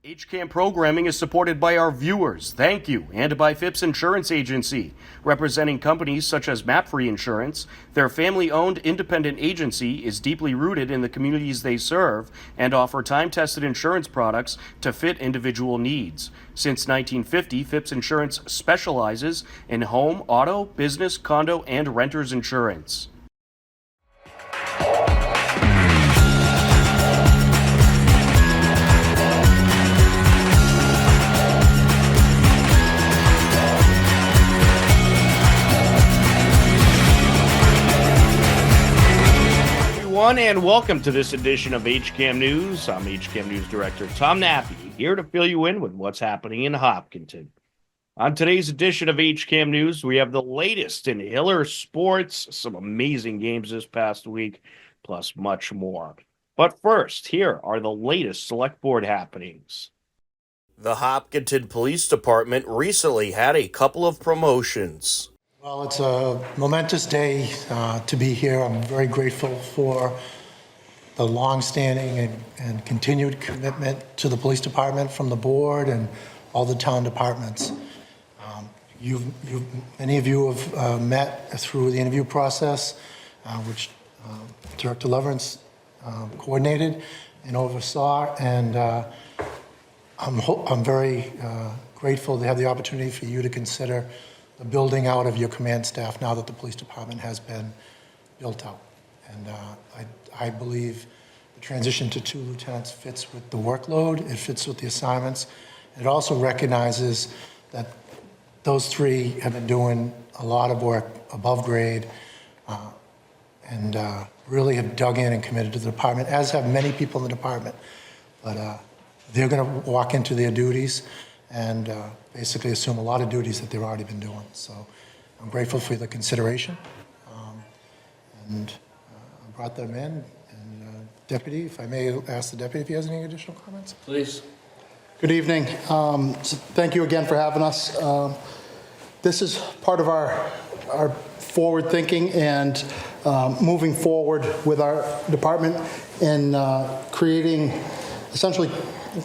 HCAM programming is supported by our viewers, thank you, and by Phipps Insurance Agency, representing companies such as MapFree Insurance. Their family-owned independent agency is deeply rooted in the communities they serve and offer time-tested insurance products to fit individual needs. Since 1950, Phipps Insurance specializes in home, auto, business, condo, and renters insurance. And welcome to this edition of HCAM News. I'm HCAM News Director Tom Nappy, here to fill you in with what's happening in Hopkinton. On today's edition of HCAM News, we have the latest in Hiller sports, some amazing games this past week, plus much more. But first, here are the latest select board happenings. The Hopkinton Police Department recently had a couple of promotions. Well, it's a momentous day to be here. I'm very grateful for the long-standing and continued commitment to the police department from the board and all the town departments. Many of you have met through the interview process, which Director Leverance coordinated and oversaw, and I'm very grateful to have the opportunity for you to consider the building out of your command staff now that the police department has been built out. And I believe the transition to 2 lieutenants fits with the workload, it fits with the assignments. It also recognizes that those 3 have been doing a lot of work above grade and really have dug in and committed to the department, as have many people in the department. But they're going to walk into their duties and basically assume a lot of duties that they've already been doing. So I'm grateful for the consideration. I brought them in. And Deputy, if I may ask the Deputy if he has any additional comments? Please. Good evening. So thank you again for having us. This is part of our forward thinking and moving forward with our department in creating essentially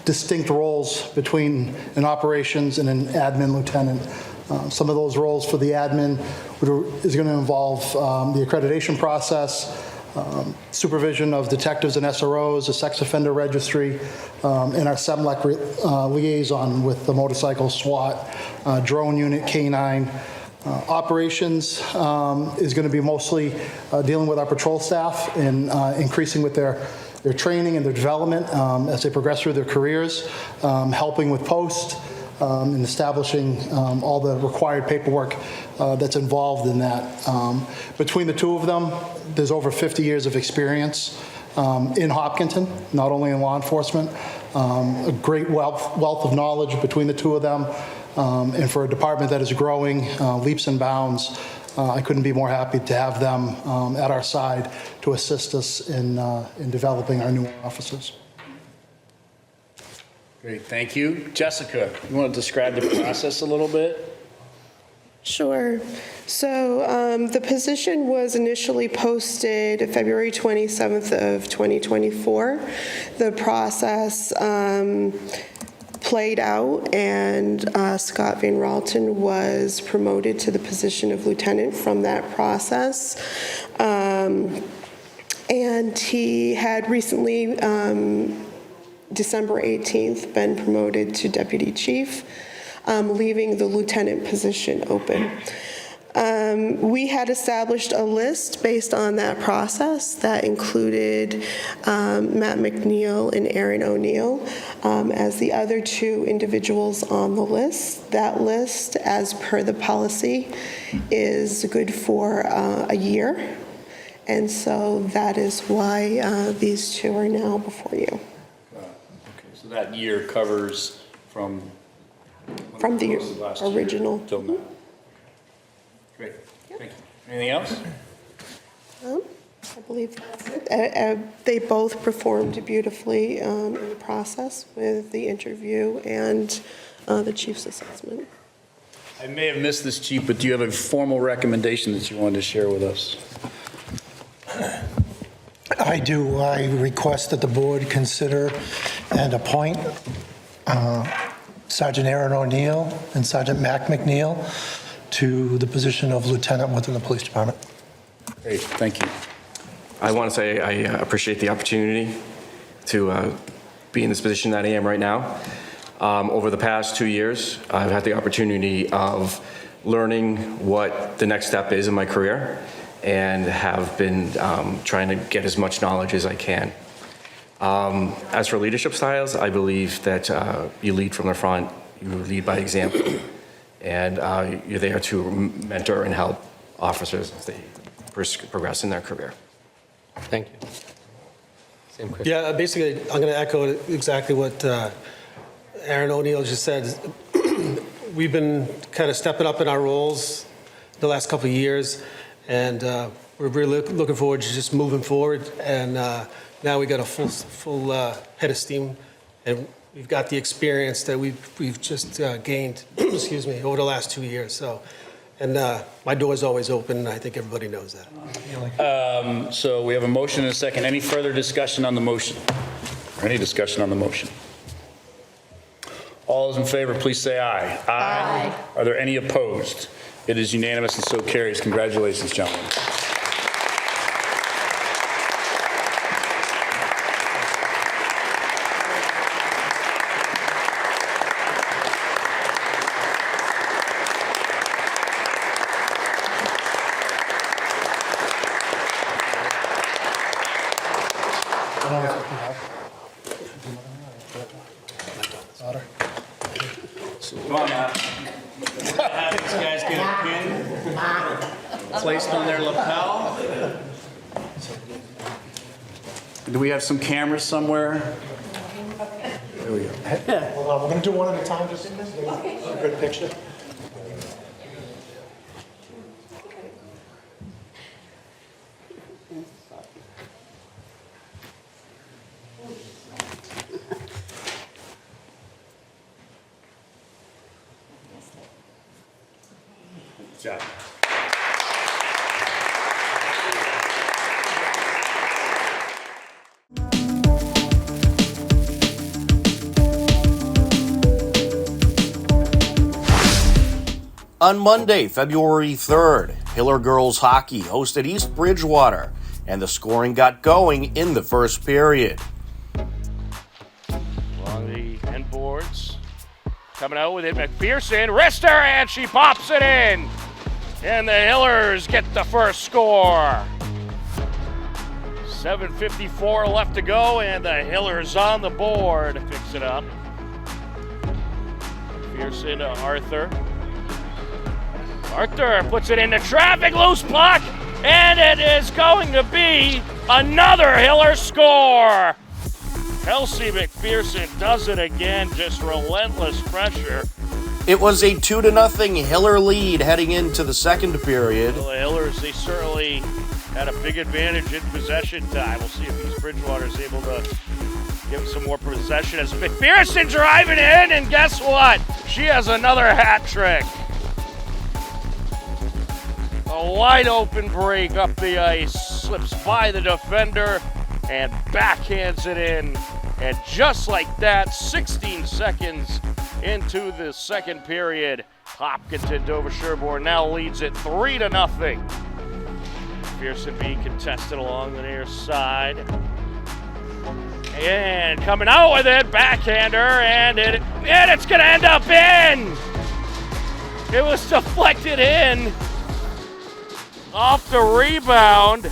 distinct roles between an operations and an admin lieutenant. Some of those roles for the admin is going to involve the accreditation process, supervision of detectives and SROs, a sex offender registry, and our SEMLEC liaison with the motorcycle SWAT, drone unit, K9. Operations is going to be mostly dealing with our patrol staff and increasing with their training and their development as they progress through their careers, helping with post and establishing all the required paperwork that's involved in that. Between the 2 of them, there's over 50 years of experience in Hopkinton, not only in law enforcement, a great wealth of knowledge between the 2 of them, and for a department that is growing leaps and bounds, I couldn't be more happy to have them at our side to assist us in developing our new officers. Great, thank you. Jessica, you want to describe the process a little bit? Sure. So the position was initially posted February 27th of 2024. The process played out, and Scott Van Ralton was promoted to the position of lieutenant from that process. And he had recently, December 18th, been promoted to deputy chief, leaving the lieutenant position open. We had established a list based on that process that included Matt McNeil and Aaron O'Neill as the other 2 individuals on the list. That list, as per the policy, is good for a year. And so that is why these 2 are now before you. Okay, so that year covers from the original. Till now. Great, thank you. Anything else? I believe that's it. They both performed beautifully in the process with the interview and the chief's assessment. I may have missed this, Chief, but do you have a formal recommendation that you wanted to share with us? I do. I request that the board consider and appoint Sergeant Aaron O'Neill and Sergeant Mac McNeil to the position of lieutenant within the police department. Great, thank you. I want to say I appreciate the opportunity to be in this position that I am right now. Over the past 2 years, I've had the opportunity of learning what the next step is in my career and have been trying to get as much knowledge as I can. As for leadership styles, I believe that you lead from the front, you lead by example, and you're there to mentor and help officers as they progress in their career. Thank you. Same question. Yeah, basically, I'm going to echo exactly what Aaron O'Neill just said. We've been kind of stepping up in our roles the last couple of years, and we're really looking forward to just moving forward. And now we got a full head of steam, and we've got the experience that we've just gained, excuse me, over the last 2 years. So, and my door is always open, and I think everybody knows that. So we have a motion and a second. Any further discussion on the motion? Or any discussion on the motion? All those in favor, please say aye. Aye. Are there any opposed? It is unanimous and so carries. Congratulations, gentlemen. Come on, Matt. Have these guys get a pin placed on their lapel. Do we have some cameras somewhere? There we go. Hold on, we're going to do one at a time, just to get a good picture. Good job. On Monday, February 3rd, Hiller Girls Hockey hosted East Bridgewater, and the scoring got going in the first period. Along the end boards, coming out with it, McPherson, wrister, and she pops it in. And the Hillers get the first score. 7:54 left to go, and the Hillers on the board. Picks it up. McPherson to Arthur. Arthur puts it into traffic, loose puck, and it is going to be another Hiller score. Kelsey McPherson does it again, just relentless pressure. It was a 2-0 Hiller lead heading into the second period. Well, the Hillers, they certainly had a big advantage in possession time. We'll see if East Bridgewater is able to give some more possession as McPherson driving in, and guess what? She has another hat trick. A wide open break up the ice, slips by the defender and backhands it in. And just like that, 16 seconds into the second period, Hopkinton Dover Sherborne now leads it 3-0. Pearson being contested along the near side. And coming out with it, backhander, and it's gonna end up in! It was deflected in. Off the rebound.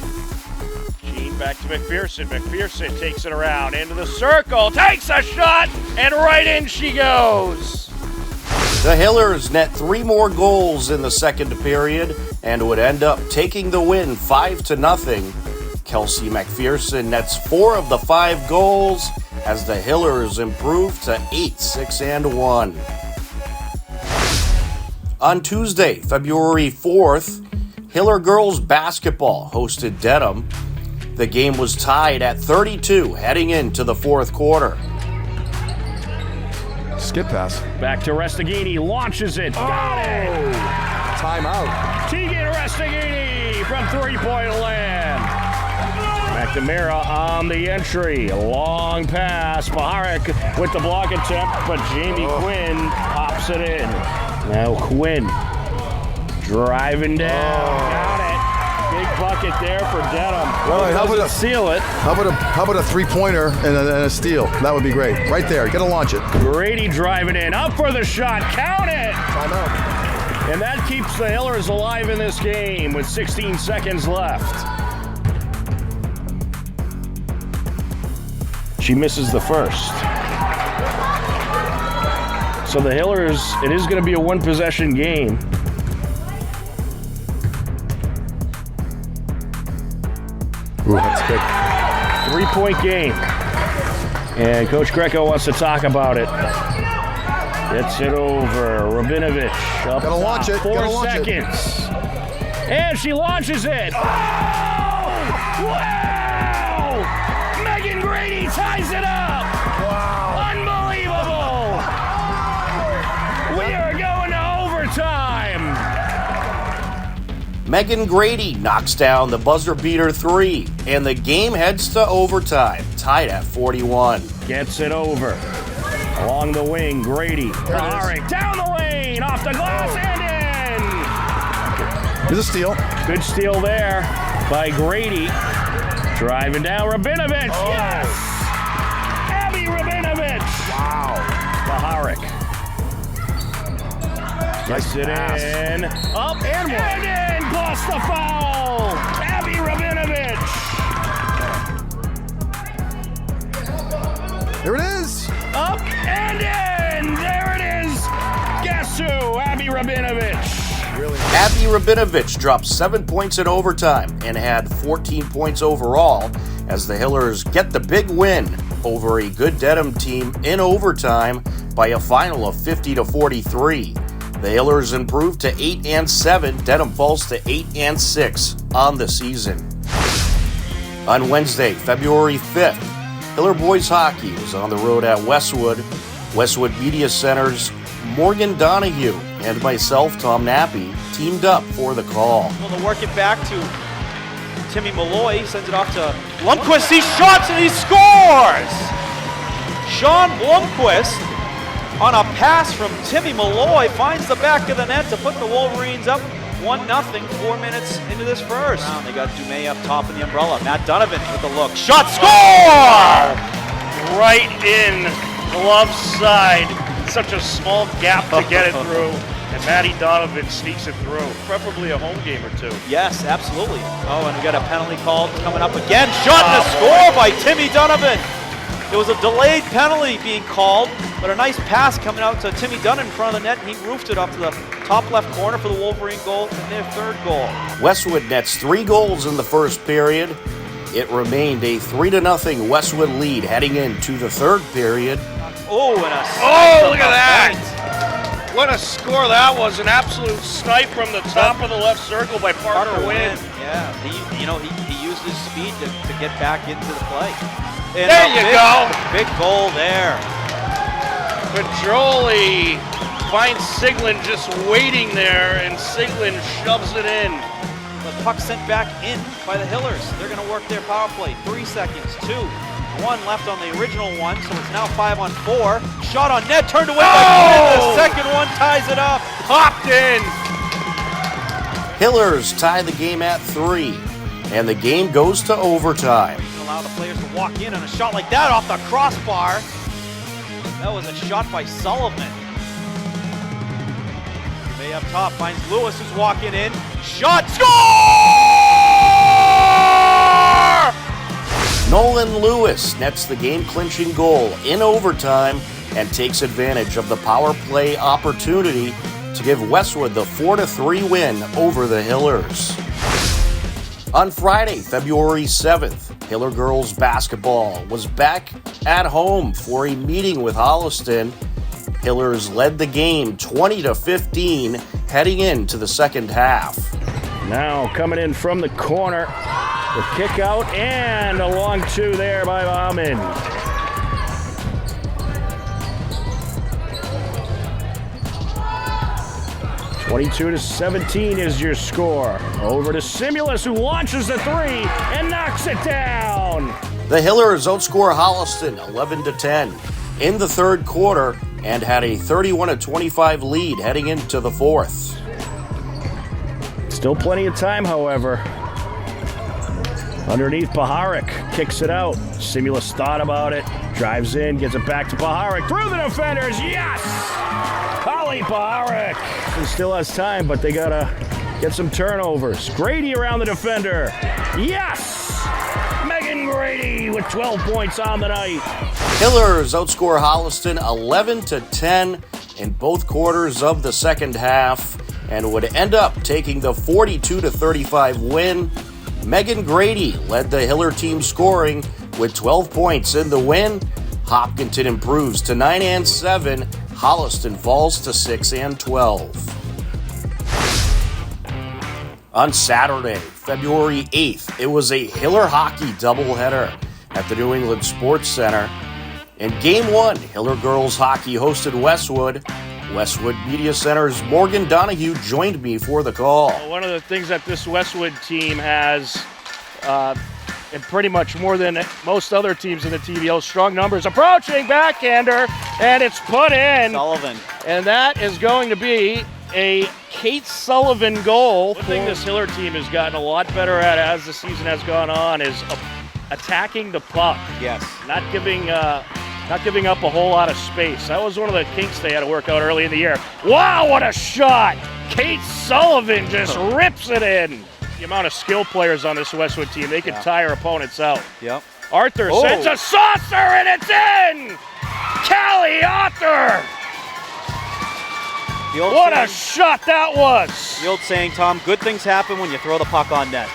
Gene back to McPherson. McPherson takes it around into the circle, takes a shot, and right in she goes. The Hillers net 3 more goals in the second period and would end up taking the win 5-0. Kelsey McPherson nets 4 of the 5 goals as the Hillers improve to 8-6-1. On Tuesday, February 4th, Hiller Girls Basketball hosted Dedham. The game was tied at 32 heading into the fourth quarter. Skip pass. Back to Restaghini, launches it, got it! Timeout. Tegan Restaghini from three-point land. McNamara on the entry. Long pass. Baharek with the block attempt, but Jamie Quinn pops it in. Now Quinn driving down. Got it. Big bucket there for Dedham. Well, how about seal it? How about a three-pointer and a steal? That would be great. Right there. Got to launch it. Grady driving in. Up for the shot. Count it. Timeout. And that keeps the Hillers alive in this game with 16 seconds left. She misses the first. So the Hillers, it is going to be a one-possession game. Ooh, that's good. 3-point game. And Coach Greco wants to talk about it. Gets it over. Rabinovich up Gotta launch top. it. 4 Gotta launch it. seconds. And she launches it. Oh! Wow! Megan Grady ties it up. Wow! Unbelievable! We are going to overtime. Megan Grady knocks down the buzzer beater 3, and the game heads to overtime, tied at 41. Gets it over. Along the wing, Grady. Baharek down the lane, off the glass and in. There's a steal. Good steal there by Grady. Driving down Rabinovich. Yes! Abby Rabinovich. Wow. Baharek. Gets it in. Up and in. Plus the foul. Abby Rabinovich. There it is. Up and in. There it is. Guess who? Abby Rabinovich. Really? Abby Rabinovich dropped 7 points in overtime and had 14 points overall as the Hillers get the big win over a good Dedham team in overtime by a final of 50-43. The Hillers improved to 8-7. Dedham falls to 8-6 on the season. On Wednesday, February 5th, Hiller boys hockey was on the road at Westwood. Westwood Media Center's Morgan Donahue and myself, Tom Nappy, teamed up for the call. Well, to work it back to Timmy Malloy, sends it off to Blomquist. He shots and he scores! Sean Blomquist, on a pass from Timmy Malloy, finds the back of the net to put the Wolverines up 1-0, 4 minutes into this first. They got Dumais up top in the umbrella. Matt Donovan with the look. Shot, score! Right in glove side. Such a small gap to get it through. And Matty Donovan sneaks it through. Preferably a home game or two. Yes, absolutely. Oh, and we got a penalty called coming up again. Shot and a score by Timmy Donovan. There was a delayed penalty being called, but a nice pass coming out to Timmy Dunn in front of the net, and he roofed it up to the top left corner for the Wolverine goal and their third goal. Westwood nets 3 goals in the first period. It remained a 3-0 Westwood lead heading into the third period. Oh, and a Oh, look at that! What a score that was. An absolute snipe from the top of the left circle by Parker Wynn. Yeah, he used his speed to get back into the play. And there you go. Big goal there. Petroli finds Siglin just waiting there, and Siglin shoves it in. The puck sent back in by the Hillers. They're going to work their power play. 3 seconds, 2, 1 left on the original one, so it's now 5-on-4. Shot on net, turned away by Quinn. The second one ties it up. Popped in. Hillers tie the game at 3, and the game goes to overtime. Allow the players to walk in on a shot like that off the crossbar. That was a shot by Sullivan. May up top finds Lewis, who's walking in. Shot, score! Nolan Lewis nets the game-clinching goal in overtime and takes advantage of the power play opportunity to give Westwood the 4-3 win over the Hillers. On Friday, February 7th, Hiller girls basketball was back at home for a meeting with Holliston. Hillers led the game 20-15 heading into the second half. Now coming in from the corner, the kick out and a long 2 there by Bauman. 22-17 is your score. Over to Simulus, who launches the three and knocks it down. The Hillers outscore Holliston 11-10 in the third quarter and had a 31-25 lead heading into the fourth. Still plenty of time, however. Underneath, Paharik kicks it out. Simulus thought about it, drives in, gets it back to Paharik, through the defenders, yes! Holly Paharik. He still has time, but they gotta get some turnovers. Grady around the defender, yes! Megan Grady with 12 points on the night. Hillers outscore Holliston 11-10 in both quarters of the second half and would end up taking the 42-35 win. Megan Grady led the Hiller team scoring with 12 points in the win. Hopkinton improves to 9-7. Holliston falls to 6-12. On Saturday, February 8th, it was a Hiller hockey doubleheader at the New England Sports Center. In Game 1, Hiller girls hockey hosted Westwood. Westwood Media Center's Morgan Donahue joined me for the call. One of the things that this Westwood team has, and pretty much more than most other teams in the TVO, strong numbers. Approaching backhander, and it's put in. Sullivan. And that is going to be a Kate Sullivan goal. One thing this Hiller team has gotten a lot better at as the season has gone on is attacking the puck. Yes. Not giving up a whole lot of space. That was one of the kinks they had to work out early in the year. Wow, what a shot! Kate Sullivan just rips it in. The amount of skill players on this Westwood team, they can tire opponents out. Yep. Arthur sends a saucer and it's in! Callie Arthur! What a shot that was! The old saying, Tom, good things happen when you throw the puck on net.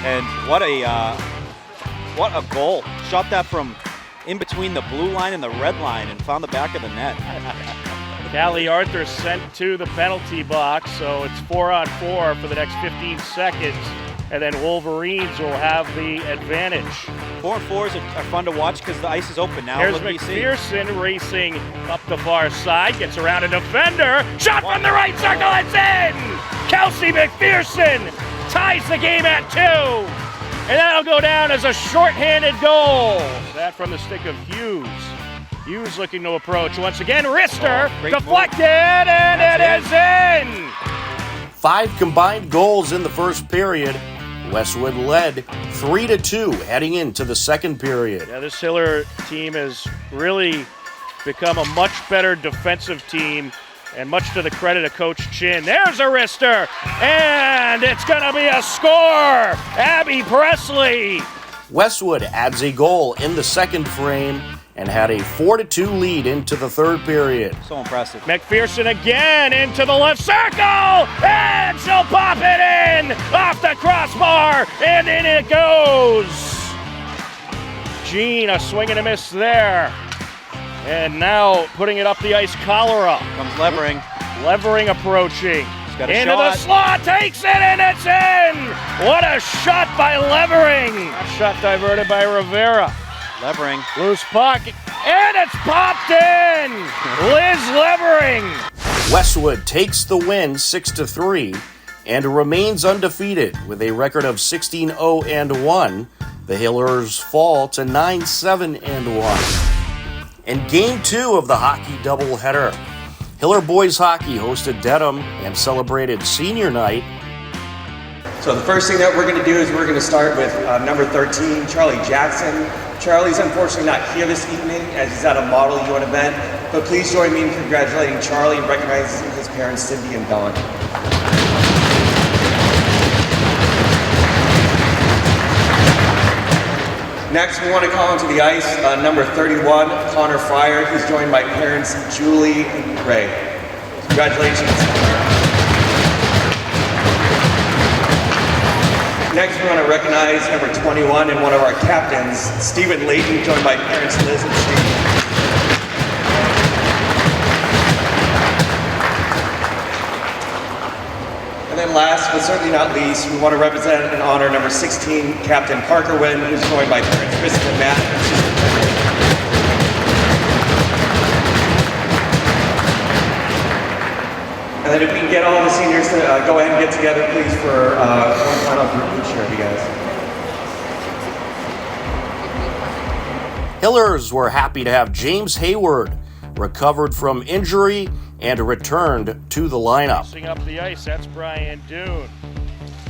And what a goal. Shot that from in between the blue line and the red line and found the back of the net. Callie Arthur sent to the penalty box, so it's 4-on-4 for the next 15 seconds, and then Wolverines will have the advantage. 4-on-4s are fun to watch because the ice is open now. Here's McPherson racing up the far side, gets around a defender, shot from the right circle, it's in! Kelsey McPherson ties the game at 2, and that'll go down as a shorthanded goal. That from the stick of Hughes. Hughes looking to approach once again. Wrister deflected, and it is in! 5 combined goals in the first period. Westwood led 3-2 heading into the second period. Yeah, this Hiller team has really become a much better defensive team, and much to the credit of Coach Chin. There's a wrister, and it's going to be a score! Abby Presley! Westwood adds a goal in the second frame and had a 4-2 lead into the third period. So impressive. McPherson again into the left circle, and she'll pop it in off the crossbar, and in it goes. Jean, a swing and a miss there. And now putting it up the ice, Cholera. Comes Levering. Levering approaching. Got a into shot. the slot, takes it, and it's in! What a shot by Levering! A shot diverted by Rivera. Levering. Loose puck, and it's popped in! Liz Levering! Westwood takes the win 6-3 and remains undefeated with a record of 16-0-1. The Hillers fall to 9-7-1. In Game 2 of the hockey doubleheader, Hiller boys hockey hosted Dedham and celebrated senior night. So the first thing that we're going to do is we're going to start with number 13, Charlie Jackson. Charlie's unfortunately not here this evening as he's at a Model UN event, but please join me in congratulating Charlie and recognizing his parents, Cindy and Dawn. Next, we want to call onto the ice number 31, Connor Fryer. He's joined by parents Julie and Ray. Congratulations. Next, we want to recognize number 21 and one of our captains, Stephen Layton, joined by parents Liz and Steve. And then last, but certainly not least, we want to represent and honor number 16, Captain Parker Wynn, who's joined by parents Kristen and Matt. And then if we can get all the seniors to go ahead and get together, please, for one final group picture of you guys. Hillers were happy to have James Hayward recovered from injury and returned to the lineup. Passing up the ice, that's Brian Dune.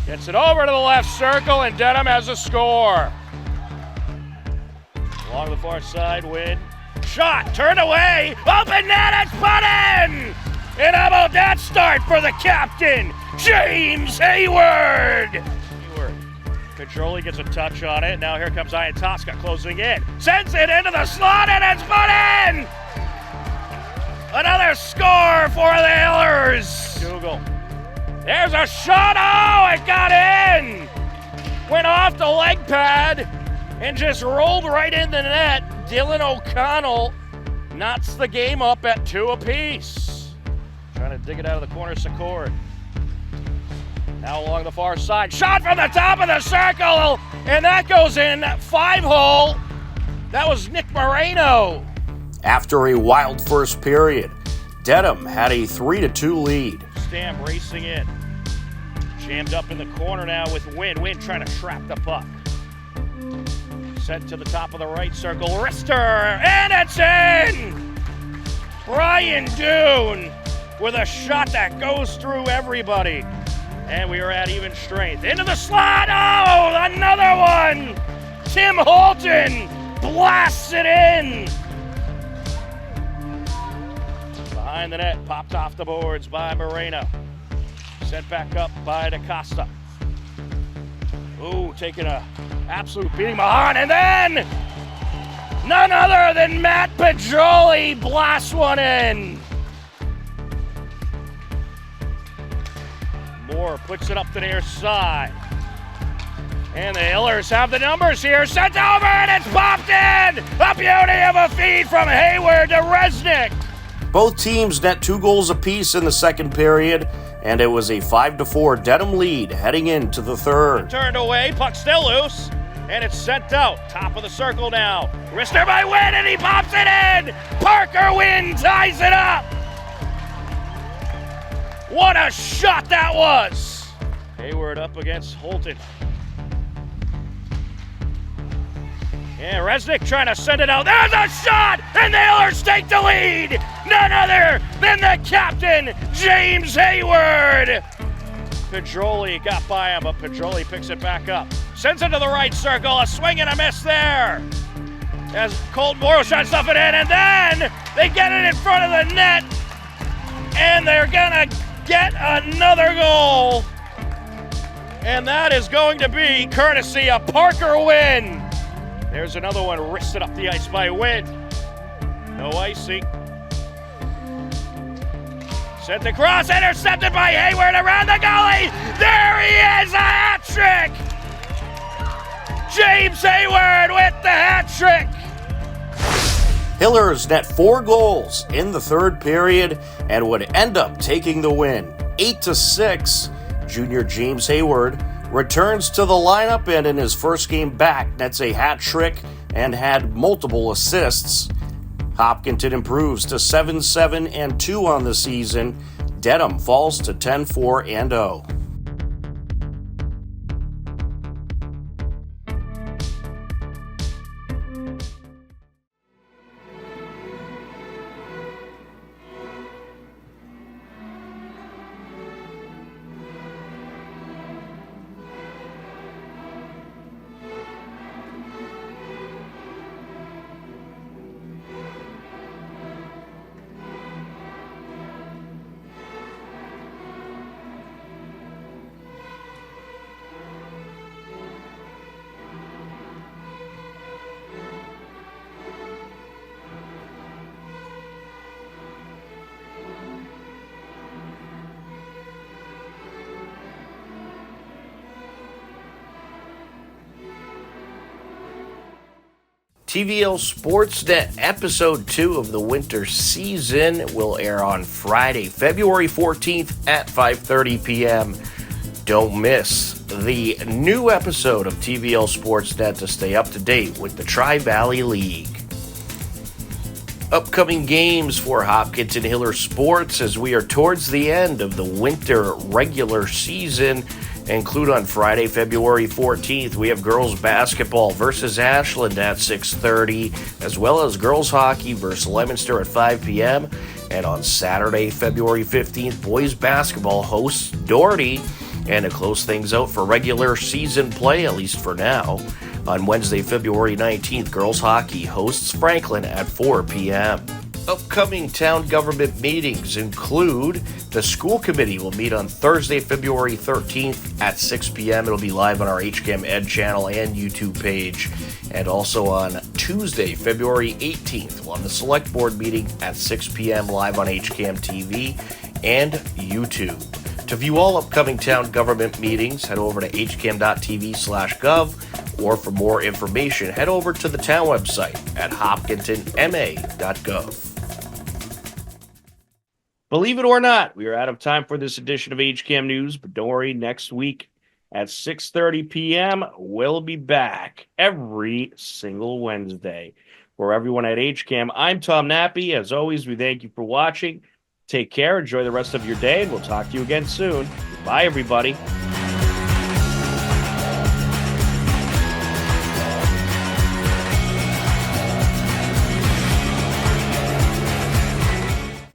Gets it over to the left circle, and Dedham has a score. Along the far side, Wynn. Shot, turned away, open net, it's put in! And how about that start for the captain, James Hayward? Petroli gets a touch on it. Now here comes Ian Tosca closing in. Sends it into the slot, and it's put in! Another score for the Hillers. Google. There's a shot. Oh, it got in. Went off the leg pad and just rolled right in the net. Dylan O'Connell knots the game up at 2 apiece. Trying to dig it out of the corner, Secord. Now along the far side. Shot from the top of the circle, and that goes in 5-hole. That was Nick Moreno. After a wild first period, Dedham had a 3-2 lead. Stam racing in. Jammed up in the corner now with Wynn. Wynn trying to trap the puck. Sent to the top of the right circle. Wrister, and it's in! Brian Dune with a shot that goes through everybody. And we are at even strength. Into the slot. Oh, another one! Tim Holton blasts it in. Behind the net, popped off the boards by Moreno. Sent back up by DaCosta. Ooh, taking a absolute beating behind, and then none other than Matt Pedroli blasts one in. Moore puts it up the near side. And the Hillers have the numbers here. Sent over, and it's popped in! A beauty of a feed from Hayward to Resnick. Both teams net 2 goals apiece in the second period, and it was a 5-4 Dedham lead heading into the third. Turned away, puck still loose, and it's sent out. Top of the circle now. Wrister by Wynn, and he pops it in! Parker Wynn ties it up! What a shot that was! Hayward up against Holton. Yeah, Resnick trying to send it out. There's a shot! And the Hillers take the lead! None other than the captain, James Hayward! Pedroli got by him, but Pedroli picks it back up. Sends it to the right circle, a swing and a miss there. As Colton Morrow tries to stuff it in, and then they get it in front of the net, and they're gonna get another goal. And that is going to be courtesy of Parker Wynn. There's another one wristed up the ice by Wynn. No icing. Sent across, intercepted by Hayward around the goalie. There he is, a hat trick. James Hayward with the hat trick. Hillers net 4 goals in the third period and would end up taking the win. 8-6, junior James Hayward returns to the lineup and in his first game back nets a hat trick and had multiple assists. Hopkinton improves to 7-7-2 on the season. Dedham falls to 10-4-0. TVL Sportsnet Episode 2 of the winter season will air on Friday, February 14th at 5:30 p.m. Don't miss the new episode of TVL Sportsnet to stay up to date with the Tri-Valley League. Upcoming games for Hopkinton Hiller sports as we are towards the end of the winter regular season include on Friday, February 14th, we have girls basketball versus Ashland at 6:30, as well as girls hockey versus Leominster at 5 p.m. And on Saturday, February 15th, boys basketball hosts Doherty. And to close things out for regular season play, at least for now, on Wednesday, February 19th, girls hockey hosts Franklin at 4 p.m. Upcoming town government meetings include the school committee will meet on Thursday, February 13th at 6 p.m. It'll be live on our HCAM Ed channel and YouTube page. And also on Tuesday, February 18th, we'll have the select board meeting at 6 p.m. live on HCAM TV and YouTube. To view all upcoming town government meetings, head over to hcam.tv/gov, or for more information, head over to the town website at hopkintonma.gov. Believe it or not, we are out of time for this edition of HCAM News, but don't worry, next week at 6:30 p.m., we'll be back every single Wednesday. For everyone at HCAM, I'm Tom Nappy. As always, we thank you for watching. Take care, enjoy the rest of your day, and we'll talk to you again soon. Bye, everybody.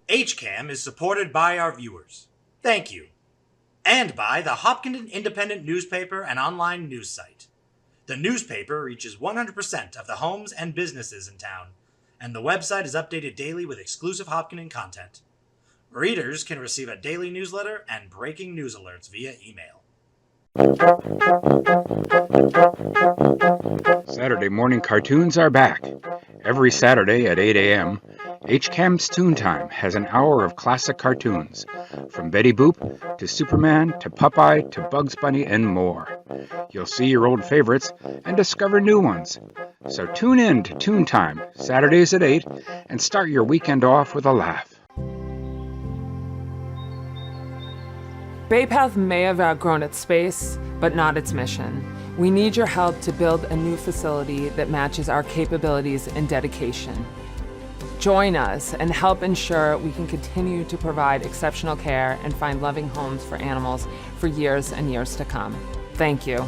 HCAM is supported by our viewers. Thank you. And by the Hopkinton Independent newspaper and online news site. The newspaper reaches 100% of the homes and businesses in town, and the website is updated daily with exclusive Hopkinton content. Readers can receive a daily newsletter and breaking news alerts via email. Saturday morning cartoons are back. Every Saturday at 8 a.m., HCAM's Toon Time has an hour of classic cartoons, from Betty Boop to Superman to Popeye to Bugs Bunny and more. You'll see your old favorites and discover new ones. So tune in to Toon Time, Saturdays at 8, and start your weekend off with a laugh. Bay Path may have outgrown its space, but not its mission. We need your help to build a new facility that matches our capabilities and dedication. Join us and help ensure we can continue to provide exceptional care and find loving homes for animals for years and years to come. Thank you.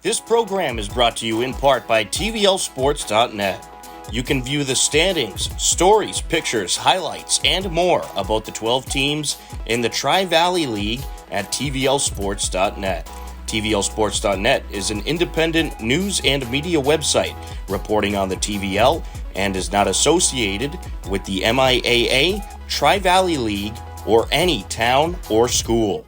This program is brought to you in part by TVLSports.net. You can view the standings, stories, pictures, highlights, and more about the 12 teams in the Tri-Valley League at TVLSports.net. TVLSports.net is an independent news and media website reporting on the TVL and is not associated with the MIAA, Tri-Valley League, or any town or school.